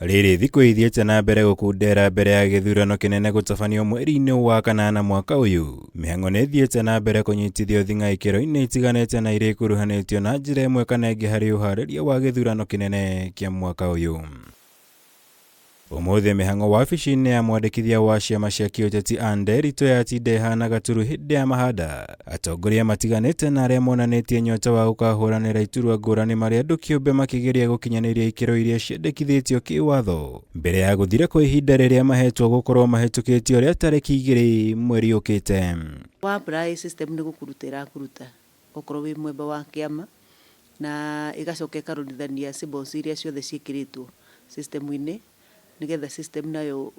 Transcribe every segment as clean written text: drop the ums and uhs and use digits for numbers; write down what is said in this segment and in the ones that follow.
Rĩrĩ thikũ ithiĩte na mbere gũkundera mbere ya gĩthurano kĩnene gũtabanio mweri-inĩ wa kanana mwaka ũyũ. Mĩhang'o nĩ ĩthiĩte na mbere kũnyitithio thing'a ikĩro-inĩ itiganĩte na irĩ kuruhanĩtio na njĩra ĩmwe kana ĩngĩ harĩ ũharĩria wa gĩthurano kĩnene kĩa mwaka ũyũ. Ũmũthĩ mĩhang'o wabici-inĩ ya mwandikithia wa ciama cia kiuteti Andu yatinda ĩhanaga turu hĩndĩ ya mahanda. Atongoria matiganĩte na arĩa monanĩtie nyota wa gũkahũranĩra iturwa ngũrani marĩa andũ kiumbe makĩgeria gũkinyanĩria ikĩro iria ciendekithĩtio kĩwatho mbere ya gũthira kwa ihinda rĩrĩa mahetwo gũkorwo mahĩtũkĩtio rĩa tarĩki 2 mweri ũkĩte. Wa apply system nĩ gũkũrutĩra okorwo wĩ mwemba wa Ciama na ĩgacoka ĩkarutithania symbols iria ciothe ciĩkĩrĩtwo system-inĩ nigetha system nayo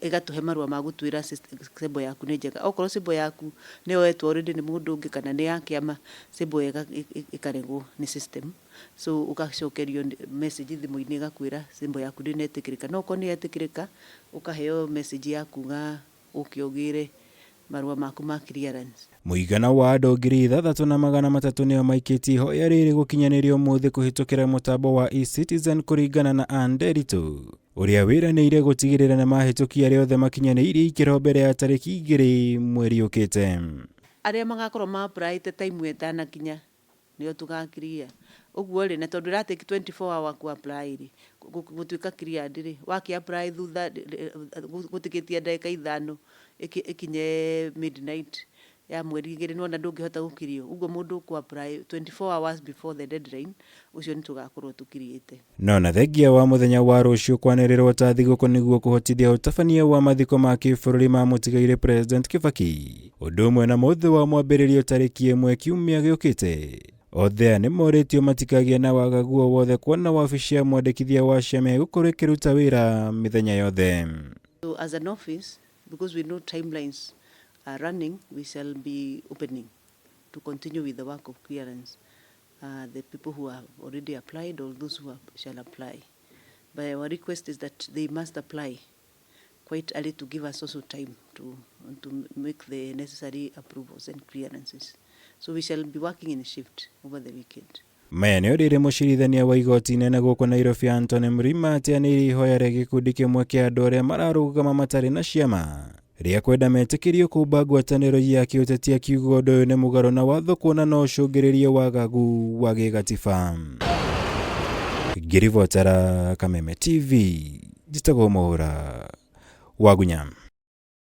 igatuhe marua ma gũtwĩra symbol yaku nĩ njega. Okorwo symbol yaku nĩ yoetwo already nĩ mũndũ ũngĩ kana nĩ ya Ciama, symbol ĩkaregwo nĩ system, so ũgacokerio message thimũ-inĩ ĩgakwĩra symbol yaku ndĩnetĩkĩrĩka. No okorwo nĩ yetĩkĩrĩka ũkaheo message ya kuga ũke ũgĩre marua maku ma clearance. Muigana wa andũ ngiri ithathatu na magana matatu nĩo maikitie ihoya rĩrĩ gũkinyanĩrio ũmũthĩ kũhĩtũkĩra mũtambo wa e-citizen kũringana na Andu ũrĩa wĩranĩire gũtigĩrĩra nĩ mahĩtũkia arĩa othe makinyanĩirie ikĩro mbere ya tarĩki 2 mweri ũkĩte. Arĩa magakorwo ma apply time ĩtanakinya nĩo tũgakiriya. Ũguo rĩ, na tondũ ĩratake 24 hour ku apply rĩ, gũtuĩka cleared rĩ, waki apply thutha gũtikĩtia ndagĩka 5 ikinye midnight ya mweri 2 nĩwona ndũngĩhota gũkirio. Ũguo mũndũ ku apply 24 hours before the deadline, ũcio nĩ tũgakorwo tũkiriĩte. No na thengia wa mũthenya wa rũciũ kwanĩrĩrwo ta thigũkũ nĩguo kũhotithia ũtabania wa mathiko ma kĩbũrũri ma mũtigaire President Kibaki, ũndũ ũmwe na mũthĩ wa mwambĩrĩrio tarĩki 1 kiumia gĩukite. Othe nĩ morĩtio matikagie na wagagu o wothe kuona wabici ya mwandikithia wa ciama gũkorwo ĩkĩruta wĩra mĩthenya yothe. So as an office, because we know timelines are running, we shall be opening to continue with the work of clearance. The people who have already applied or those who shall apply. But our request is that they must apply quite early to give us also time to make the necessary approvals and clearances. So we shall be working in a shift over the weekend. Maya nĩ ũrĩrĩ mũcirithania wa igoti inene gũkũ Nairobi Antony Mrima atianĩirie ihoya rĩa gĩkundi kĩmwe kĩa andũ arĩa mararũgama Matari na Ciama rĩa kwenda metĩkĩrio kũmba ngwatanĩro ya kiuteti akiuga ũndũ ũyũ nĩ mũgarũ na watho kuona no ũcũngĩrĩrie wagagu wa gĩgatiba. Ngiri Kameme TV njitagwo Mũhũra wa Gunyam.